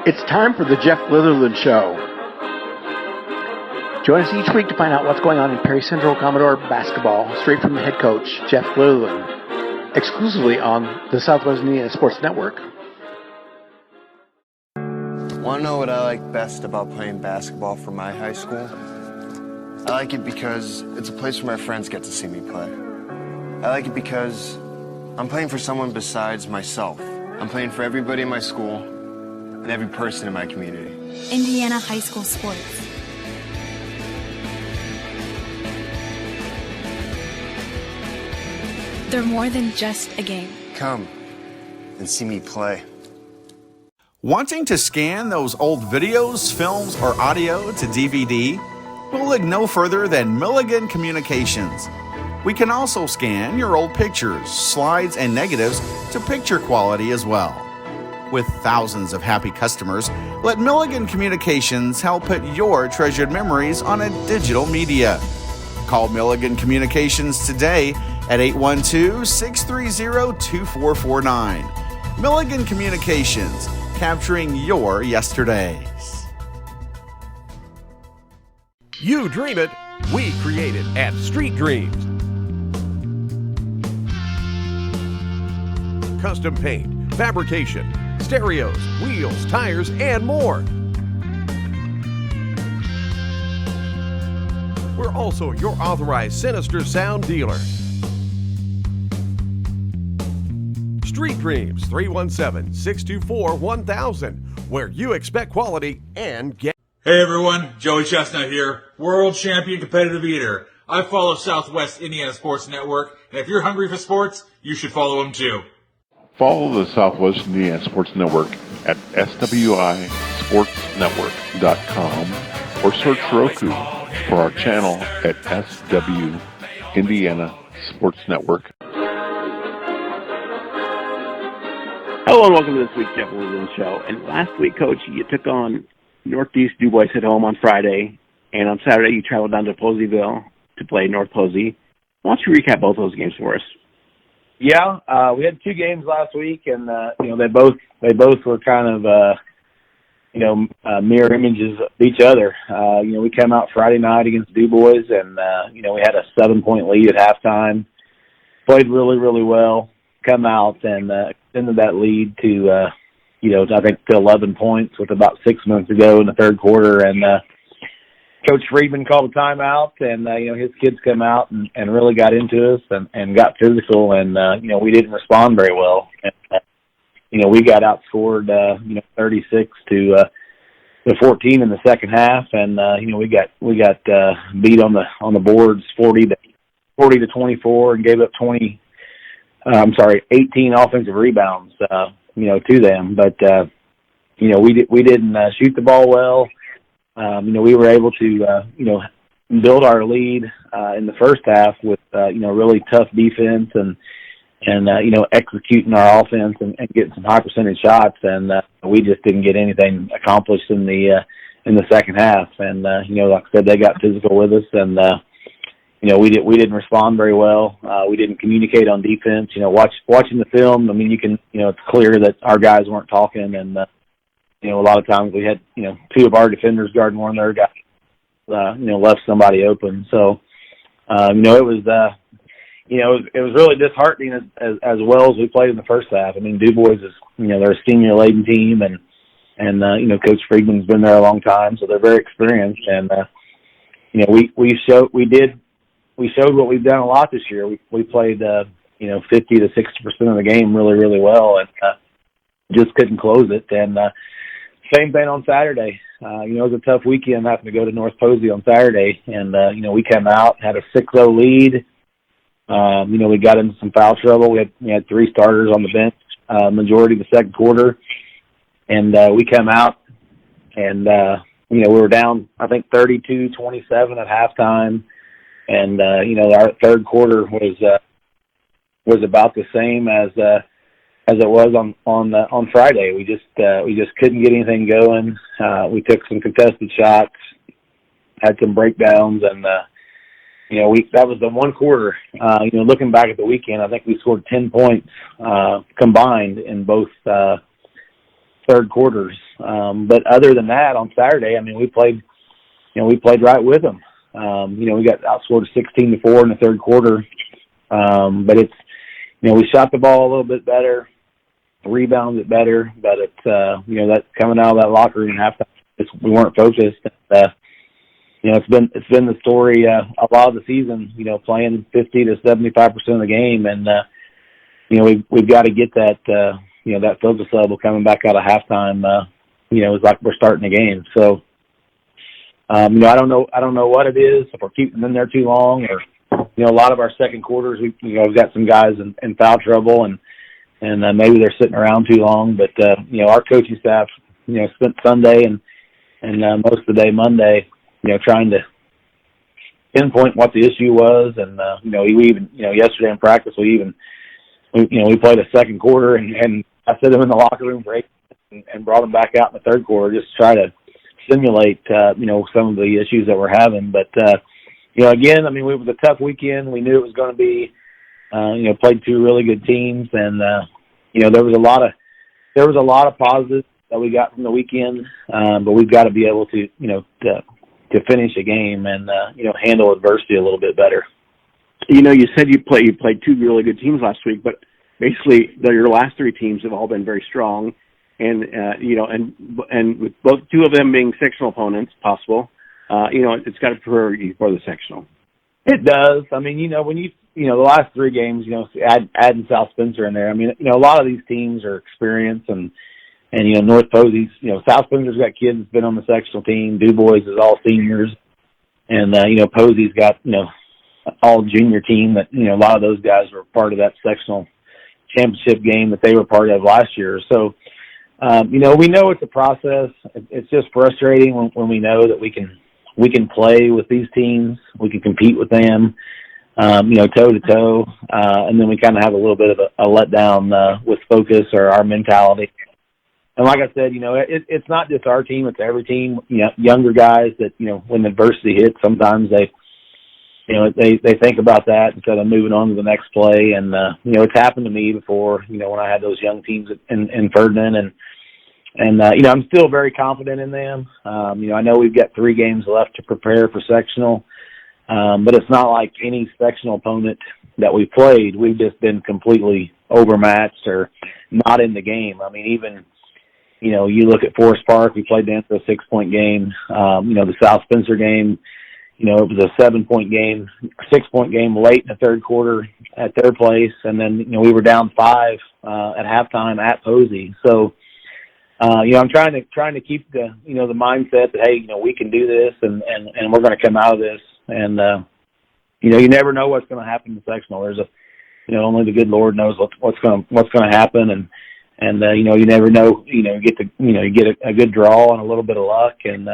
It's time for the Jeff Litherland Show. Join us each week to find out what's going on in Perry Central Commodore basketball, straight from the head coach, Jeff Litherland, exclusively on the Southwest Indiana Sports Network. Want to know what I like best about playing basketball for my high school? I like it because it's a place where my friends get to see me play. I like it because I'm playing for someone besides myself. I'm playing for everybody in my school and every person in my community. Indiana high school sports. They're more than just a game. Come and see me play. Wanting to scan those old videos, films, or audio to DVD? We'll look no further than Milligan Communications. We can also scan your old pictures, slides, and negatives to picture quality as well. With thousands of happy customers, let Milligan Communications help put your treasured memories on a digital media. Call Milligan Communications today at 812-630-2449. Milligan Communications, capturing your yesterdays. You dream it, we create it at Street Dreams. Custom paint, fabrication, stereos, wheels, tires, and more. We're also your authorized Sinister Sound dealer. Street Dreams, 317-624-1000, where you expect quality and get. Hey everyone, Joey Chestnut here, world champion competitive eater. I follow Southwest Indiana Sports Network, and if you're hungry for sports, you should follow them too. Follow the Southwest Indiana Sports Network at swisportsnetwork.com or search Roku for our channel at SW Indiana Sports Network. Hello and welcome to this week's Jeff Litherland Show. And last week, Coach, you took on Northeast DuBois at home on Friday, and on Saturday you traveled down to Poseyville to play North Posey. Why don't you recap both those games for us? Yeah, we had two games last week, and they both were kind of mirror images of each other. We came out Friday night against DuBois, and we had a 7-point lead at halftime. Played really, really well. Come out and extended that lead to I think to 11 points with about 6 minutes to go in the third quarter, and Coach Friedman called a timeout, and his kids come out and really got into us and got physical, and we didn't respond very well. And, we got outscored 36 to 14 in the second half, and we got beat on the boards 40 to 24, and gave up 18 offensive rebounds to them, but we didn't shoot the ball well. We were able to, build our lead in the first half with, really tough defense and executing our offense and getting some high percentage shots. And we just didn't get anything accomplished in the second half. And, like I said, they got physical with us, and, we didn't respond very well. We didn't communicate on defense. Watching the film, I mean, it's clear that our guys weren't talking, and, a lot of times we had, two of our defenders guarding one of their guys, left somebody open. So, it was really disheartening as well as we played in the first half. I mean, DuBois is, they're a senior-laden team, and Coach Friedman's been there a long time, so they're very experienced. And, we showed what we've done a lot this year. We played, 50 to 60% of the game really, really well, and just couldn't close it. And same thing on Saturday. It was a tough weekend having to go to North Posey on Saturday, and we came out, had a 6-0 lead. We got into some foul trouble. We had 3 starters on the bench majority of the second quarter, and we came out, and we were down, I think, 32-27 at halftime. And our third quarter was about the same as it was on Friday. We just couldn't get anything going. We took some contested shots, had some breakdowns, and that was the one quarter. Looking back at the weekend, I think we scored 10 points combined in both third quarters. But other than that, on Saturday, I mean, we played right with them. We got outscored 16-4 in the third quarter. But it's, we shot the ball a little bit better, rebounded better, but it's, that coming out of that locker room halftime, we weren't focused. It's been the story a lot of the season, playing 50 to 75% of the game. And, we've got to get that, that focus level coming back out of halftime. It's like we're starting the game. So, I don't know what it is, if we're keeping them in there too long, or, a lot of our second quarters, we've got some guys in foul trouble, and maybe they're sitting around too long. But, our coaching staff, spent Sunday and most of the day Monday, trying to pinpoint what the issue was. And, we even, yesterday in practice, we played a second quarter, and I set them in the locker room for 8 minutes and brought them back out in the third quarter just to try to simulate, some of the issues that we're having. But, again, I mean, it was a tough weekend. We knew it was going to be, played two really good teams. And, there was a lot of positives that we got from the weekend. But we've got to be able to, to finish a game and, handle adversity a little bit better. You said you played two really good teams last week, but basically your last three teams have all been very strong. And, and with both two of them being sectional opponents possible, it's got to prepare you for the sectional. It does. I mean, when the last three games, adding South Spencer in there, I mean, a lot of these teams are experienced, and North Posey's, South Spencer's got kids that's been on the sectional team. DuBois is all seniors. And, Posey's got, all junior team that, a lot of those guys were part of that sectional championship game that they were part of last year. So, we know it's a process. It's just frustrating when we know that we can play with these teams. We can compete with them, toe to toe. And then we kind of have a little bit of a letdown, with focus or our mentality. And like I said, it's not just our team, it's every team. Younger guys that, when adversity hits, sometimes they think about that instead of moving on to the next play. And, it's happened to me before, when I had those young teams in Ferdinand. And I'm still very confident in them. I know we've got 3 games left to prepare for sectional. But it's not like any sectional opponent that we played. We've just been completely overmatched or not in the game. I mean, even, you look at Forest Park, we played them for a 6-point game. The South Spencer game, it was a 7-point game, 6-point game late in the third quarter at their place. And then, we were down 5 at halftime at Posey. So, I'm trying to keep the mindset that, hey, we can do this and we're going to come out of this. And, you never know what's going to happen in the sectional. There's only the good Lord knows what's going to happen. And you never know, you get a good draw and a little bit of luck. And,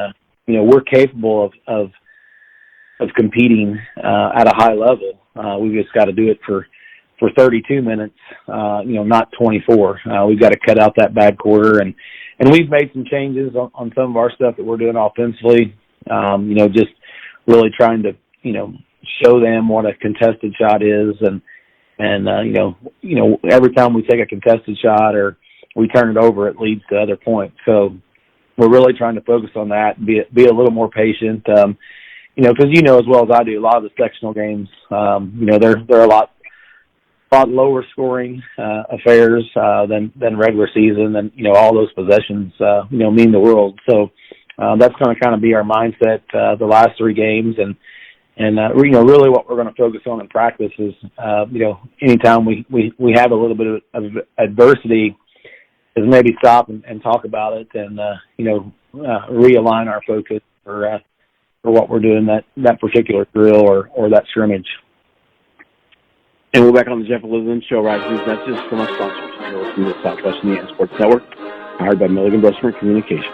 we're capable of competing, at a high level. We've just got to do it for 32 minutes, not 24. We've got to cut out that bad quarter. And we've made some changes on some of our stuff that we're doing offensively. Just really trying to, show them what a contested shot is. And every time we take a contested shot or we turn it over, it leads to other points. So we're really trying to focus on that and be a little more patient. Because as well as I do, a lot of the sectional games, they're a lot lower scoring affairs than regular season, and all those possessions mean the world. So that's going to kind of be our mindset the last 3 games, and really what we're going to focus on in practice is anytime we have a little bit of adversity, is maybe stop and talk about it and realign our focus for what we're doing that particular drill or that scrimmage. And we're back on the Jeff Litherland Show, right? That's just from our sponsors. You're listening to the Southwest Indiana Sports Network, powered by Milligan Bressmer Communications.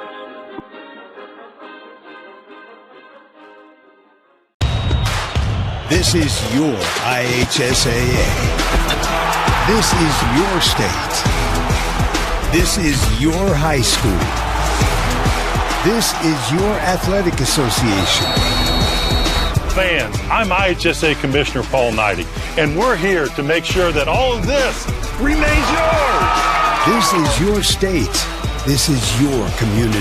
This is your IHSAA. This is your state. This is your high school. This is your athletic association. Fans, I'm IHSA Commissioner Paul Knighty, and we're here to make sure that all of this remains yours. This is your state. This is your community.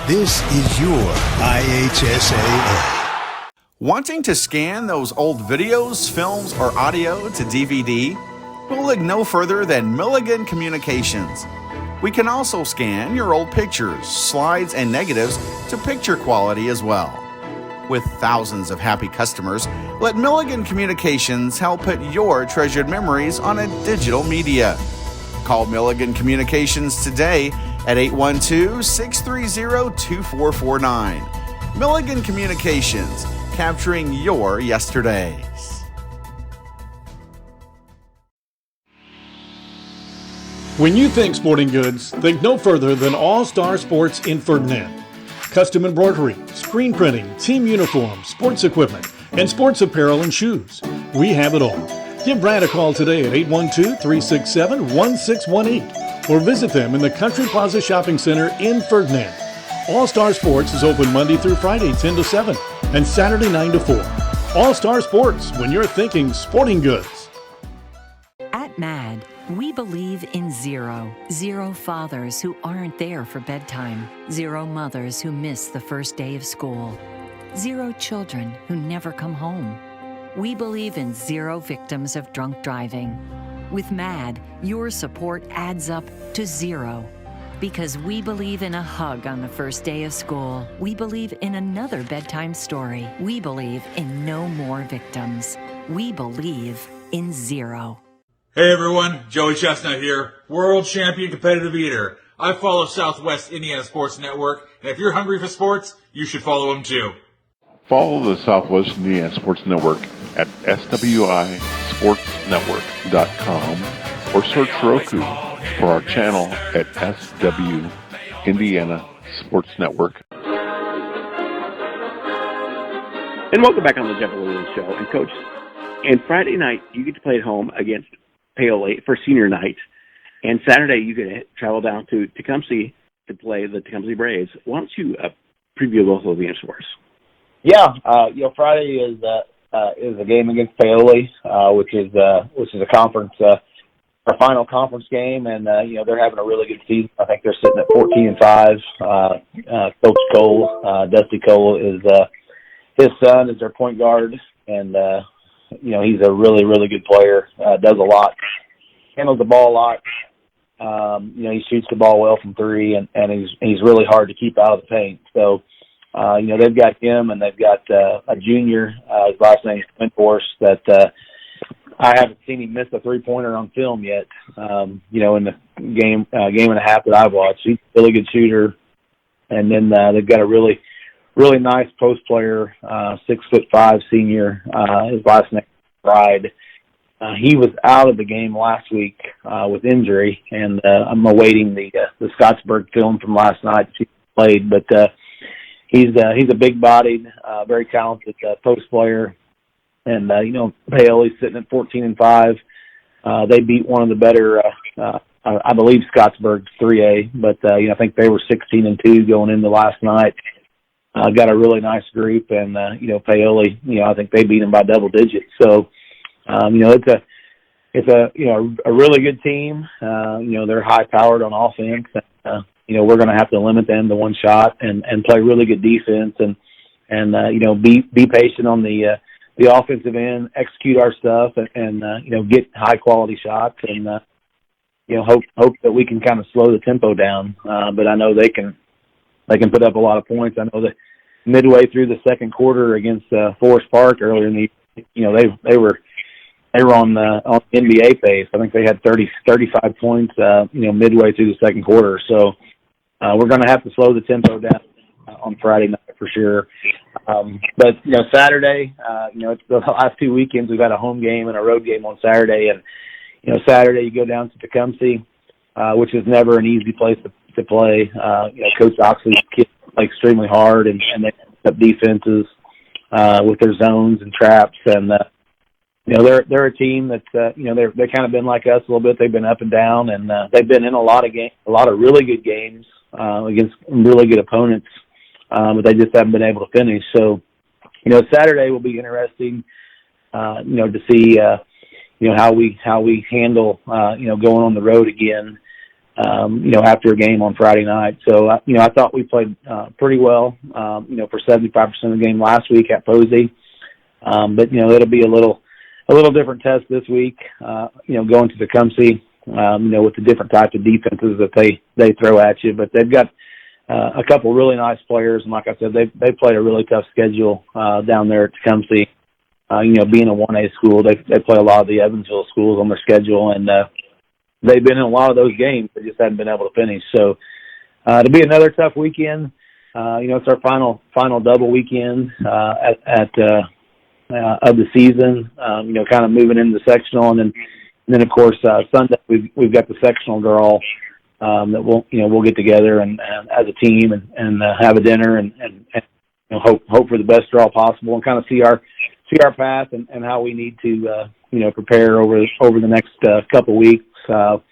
This is your IHSAA. Wanting to scan those old videos, films, or audio to DVD? We'll look no further than Milligan Communications. We can also scan your old pictures, slides, and negatives to picture quality as well. With thousands of happy customers, let Milligan Communications help put your treasured memories on a digital media. Call Milligan Communications today at 812-630-2449. Milligan Communications, capturing your yesterdays. When you think sporting goods, think no further than All Star Sports in Ferdinand. Custom embroidery, screen printing, team uniforms, sports equipment, and sports apparel and shoes. We have it all. Give Brad a call today at 812-367-1618 or visit them in the Country Plaza Shopping Center in Ferdinand. All Star Sports is open Monday through Friday 10 to 7 and Saturday 9 to 4. All Star Sports, when you're thinking sporting goods. At MAD, we believe in zero. Zero fathers who aren't there for bedtime. Zero mothers who miss the first day of school. Zero children who never come home. We believe in zero victims of drunk driving. With MAD, your support adds up to zero. Because we believe in a hug on the first day of school. We believe in another bedtime story. We believe in no more victims. We believe in zero. Hey everyone, Joey Chestnut here, world champion competitive eater. I follow Southwest Indiana Sports Network, and if you're hungry for sports, you should follow them too. Follow the Southwest Indiana Sports Network at swisportsnetwork.com or search Roku for our channel at SW Indiana Sports Network. And welcome back on the Jeff Litherland Show. And Coach, and Friday night you get to play at home against Paoli for senior night, and Saturday you get to travel down to Tecumseh to play the Tecumseh Braves. Why don't you preview both of those games for us? Yeah, Friday is a game against Paoli, which is a conference, our final conference game, and they're having a really good season. I think they're sitting at 14-5. Coach Cole, Dusty Cole, is his son is their point guard, and he's a really, really good player. Does a lot, handles the ball a lot. He shoots the ball well from three, and he's really hard to keep out of the paint. So, they've got him, and they've got a junior. His last name is Windhorse. That I haven't seen him miss a three-pointer on film yet. In the game and a half that I've watched, he's a really good shooter. And then they've got a really, really nice post player, 6'5" senior. His last name is Bride. He was out of the game last week with injury, and I'm awaiting the Scottsburg film from last night to see if he played. But he's a big-bodied, very talented post player, and Paoli's sitting at 14-5. They beat one of the better, I believe Scottsburg's 3A, but I think they were 16-2 going into last night. Got a really nice group, and Paoli, I think they beat them by double digits. So, it's a really good team. They're high powered on offense. We're going to have to limit them to one shot and play really good defense and be patient on the offensive end, execute our stuff, and get high quality shots and hope that we can kind of slow the tempo down. But I know they can put up a lot of points. I know that midway through the second quarter against Forest Park earlier in the they were on NBA pace. I think they had 35 points midway through the second quarter. So we're going to have to slow the tempo down on Friday night for sure. But Saturday, it's the last 2 weekends we've had a home game and a road game on Saturday, and Saturday you go down to Tecumseh, which is never an easy place to play. Coach Oxley's kids play extremely hard, and they set up defenses with their zones and traps, and they're a team that's they've kind of been like us a little bit. They've been up and down, and they've been in a lot of really good games against really good opponents, but they just haven't been able to finish. So Saturday will be interesting to see how we handle going on the road again. after a game on Friday night. So, I thought we played pretty well, for 75% of the game last week at Posey. But, it'll be a little different test this week, going to Tecumseh, with the different types of defenses that they throw at you. But they've got a couple really nice players, and like I said, they played a really tough schedule down there at Tecumseh. Being a 1A school, they play a lot of the Evansville schools on their schedule, and they've been in a lot of those games. They just haven't been able to finish. So it'll be another tough weekend. It's our final double weekend of the season. Kind of moving into the sectional, and then of course Sunday we've got the sectional draw that we'll get together and as a team and have a dinner and hope for the best draw possible and kind of see our path and how we need to prepare over the next couple weeks. And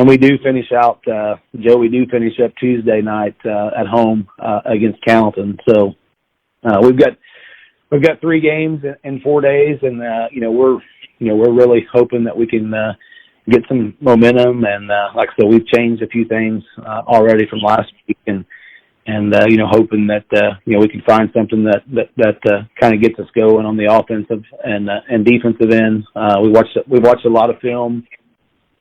we do finish out, Joe. We do finish up Tuesday night at home against Carrollton. So we've got 3 games in 4 days, and we're really hoping that we can get some momentum. And like I said, we've changed a few things already from last week, and hoping that we can find something that kind of gets us going on the offensive and defensive end. We've watched a lot of film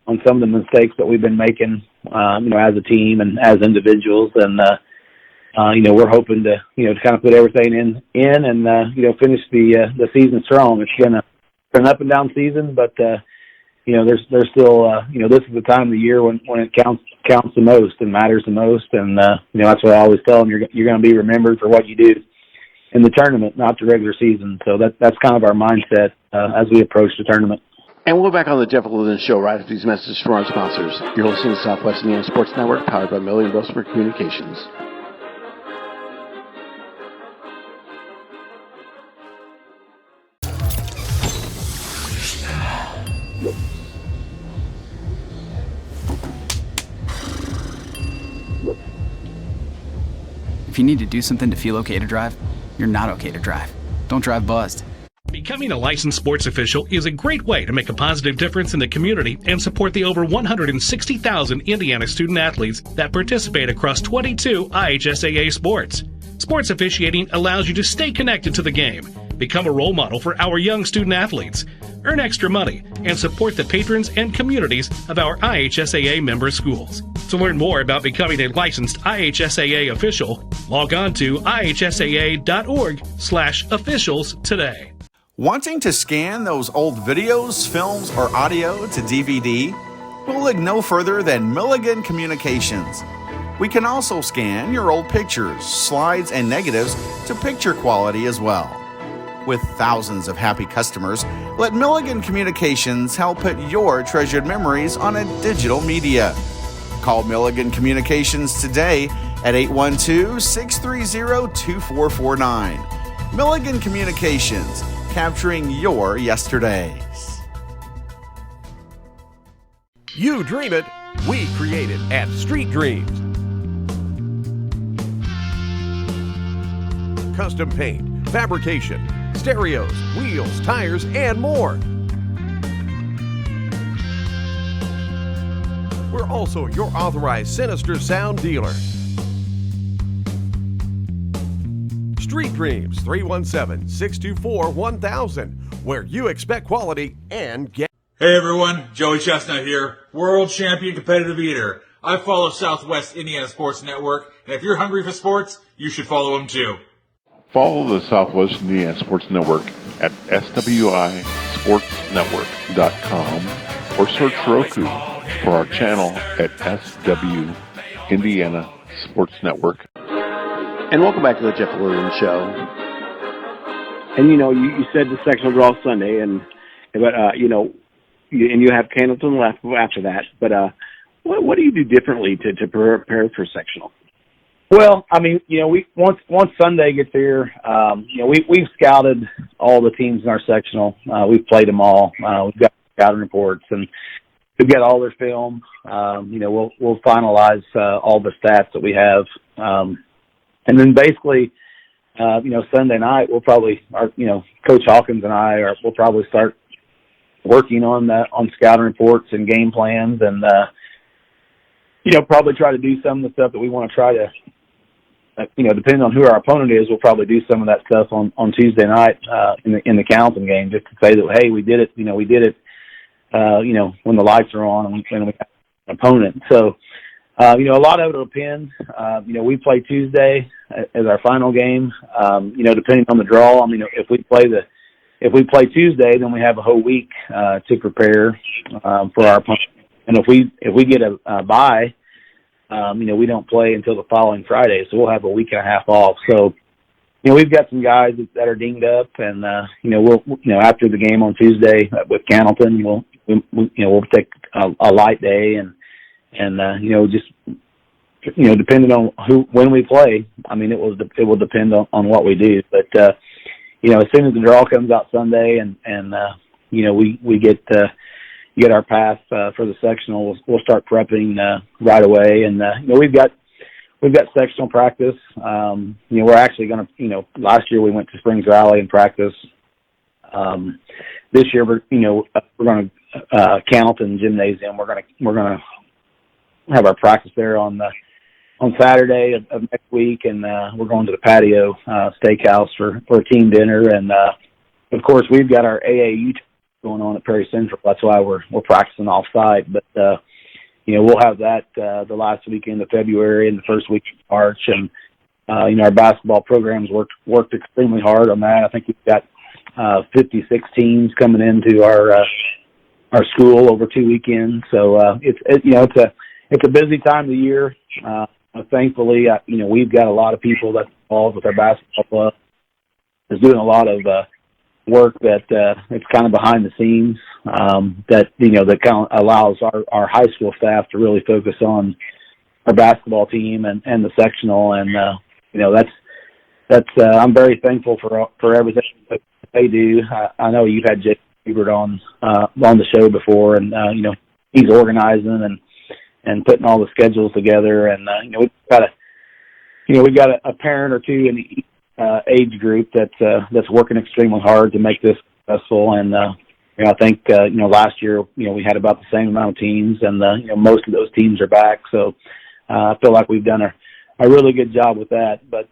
on some of the mistakes that we've been making, as a team and as individuals, and we're hoping to kind of put everything in and finish the season strong. It's been an up and down season, but there's still this is the time of the year when it counts the most and matters the most, and that's what I always tell them. You're going to be remembered for what you do in the tournament, not the regular season. So that's kind of our mindset as we approach the tournament. And we'll be back on the Jeff Litherland Show right after these messages from our sponsors. You're listening to Southwest Indiana Sports Network, powered by Million Bosomer Communications. If you need to do something to feel okay to drive, you're not okay to drive. Don't drive buzzed. Becoming a licensed sports official is a great way to make a positive difference in the community and support the over 160,000 Indiana student athletes that participate across 22 IHSAA sports. Sports officiating allows you to stay connected to the game, become a role model for our young student athletes, earn extra money, and support the patrons and communities of our IHSAA member schools. To learn more about becoming a licensed IHSAA official, log on to ihsaa.org/officials today. Wanting to scan those old videos, films, or audio to DVD? We'll look no further than Milligan Communications. We can also scan your old pictures, slides, and negatives to picture quality as well. With thousands of happy customers, let Milligan Communications help put your treasured memories on a digital media. Call Milligan Communications today at 812-630-2449. Milligan Communications, capturing your yesterdays. You dream it, we create it at Street Dreams. Custom paint, fabrication, stereos, wheels, tires, and more. We're also your authorized Sinister Sound dealer. Street Dreams, 317-624-1000, where you expect quality and get... Hey everyone, Joey Chestnut here, world champion competitive eater. I follow Southwest Indiana Sports Network, and if you're hungry for sports, you should follow them too. Follow the Southwest Indiana Sports Network at swisportsnetwork.com or search Roku for our channel at SW Indiana Sports Network. And welcome back to the Jeff Litherland Show. And you said the sectional draw Sunday, but you have Candleton left after that. But what do you do differently to prepare for sectional? Well, I mean, we once Sunday gets here, we've scouted all the teams in our sectional. We've played them all. We've got scouting reports, and we've got all their film. We'll finalize all the stats that we have, and then basically, Sunday night we'll probably, Coach Hawkins and we'll probably start working on scouting reports and game plans, and probably try to do some of the stuff that we want to try to, depending on who our opponent is, we'll probably do some of that stuff on Tuesday night in the Carrollton game, just to say that, hey, we did it. We did it. When the lights are on and we have an opponent. So, a lot of it will depend. We play Tuesday as our final game. Depending on the draw. If we play Tuesday, then we have a whole week to prepare for our opponent. And if we get a bye, we don't play until the following Friday, so we'll have a week and a half off. So, we've got some guys that are dinged up, and we'll after the game on Tuesday with Cannleton, we'll take a light day and just depending on when we play. It will depend on what we do, but as soon as the draw comes out Sunday and we get our path for the sectional, we'll start prepping right away, and we've got sectional practice. We're actually going to, last year we went to Springs Valley and practice. This year we're going to Cannleton Gymnasium. We're going to have our practice there on Saturday of next week, and we're going to the Patio Steakhouse for a team dinner. And of course we've got our AAU going on at Perry Central. That's why we're practicing off site. But we'll have that the last weekend of February and the first week of March. And our basketball programs worked extremely hard on that. I think we've got 56 teams coming into our school over 2 weekends. So it's a busy time of the year. Thankfully, we've got a lot of people that's involved with our basketball club. Is doing a lot of work that it's kind of behind the scenes that kind of allows our high school staff to really focus on our basketball team and the sectional, and that's I'm very thankful for everything that they do. I know you've had Jake Ebert on the show before, and he's organizing and putting all the schedules together, and we've got a parent or two in the age group that's working extremely hard to make this successful. And I think last year we had about the same amount of teams, and most of those teams are back. So I feel like we've done a really good job with that. But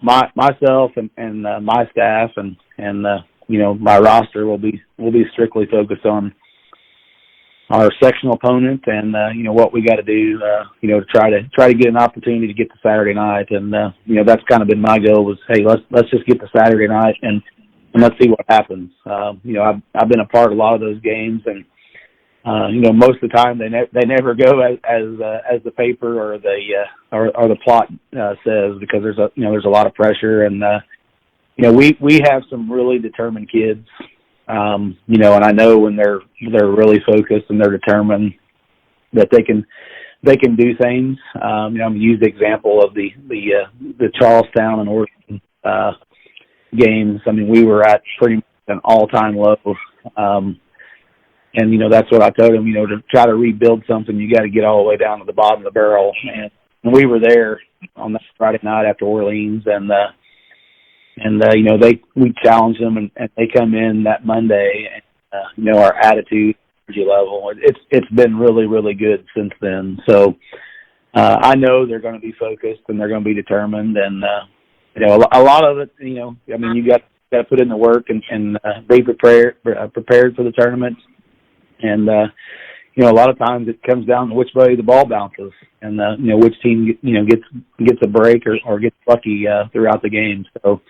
myself and my staff and my roster will be strictly focused on our sectional opponent and what we got to do to try to get an opportunity to get to Saturday night. And that's kind of been my goal, was, hey, let's just get to Saturday night and let's see what happens. I've been a part of a lot of those games, and most of the time they never go as the paper or the plot says, because there's a lot of pressure, and we have some really determined kids. And I know when they're really focused and they're determined that they can do things. I'm going to use the example of the Charlestown and Oregon games. We were at pretty much an all-time low. And that's what I told them, to try to rebuild something, you got to get all the way down to the bottom of the barrel. And we were there on that Friday night after Orleans, and we challenge them, and they come in that Monday, and our attitude, energy level, it's been really, really good since then. So I know they're going to be focused and they're going to be determined, and a lot of it, you got to put in the work and be prepared for the tournament, and a lot of times it comes down to which way the ball bounces, and which team gets a break or gets lucky throughout the game. So.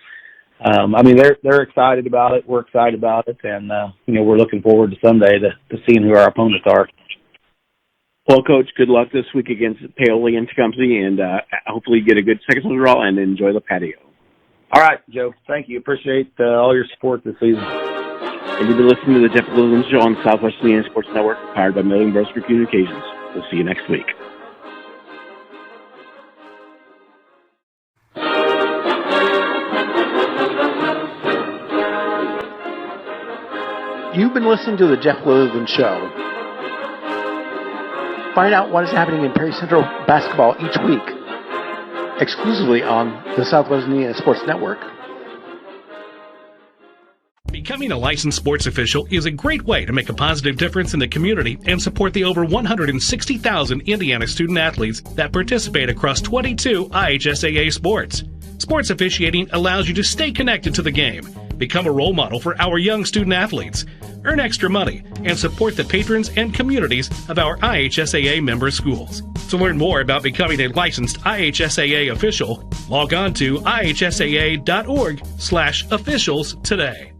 They're excited about it. We're excited about it, and we're looking forward to Sunday to seeing who our opponents are. Well, Coach, good luck this week against Paoli and Tecumseh, and hopefully you get a good second draw and enjoy the patio. All right, Joe. Thank you. Appreciate all your support this season. And you've been listening to the Jeff Litherland Show on Southwest Indiana Sports Network, powered by Million Bros for Communications. We'll see you next week. You've been listening to the Jeff Litherland Show. Find out what is happening in Perry Central basketball each week, exclusively on the Southwest Indiana Sports Network. Becoming a licensed sports official is a great way to make a positive difference in the community and support the over 160,000 Indiana student athletes that participate across 22 IHSAA sports. Sports officiating allows you to stay connected to the game, become a role model for our young student athletes, earn extra money, and support the patrons and communities of our IHSAA member schools. To learn more about becoming a licensed IHSAA official, log on to ihsaa.org/officials today.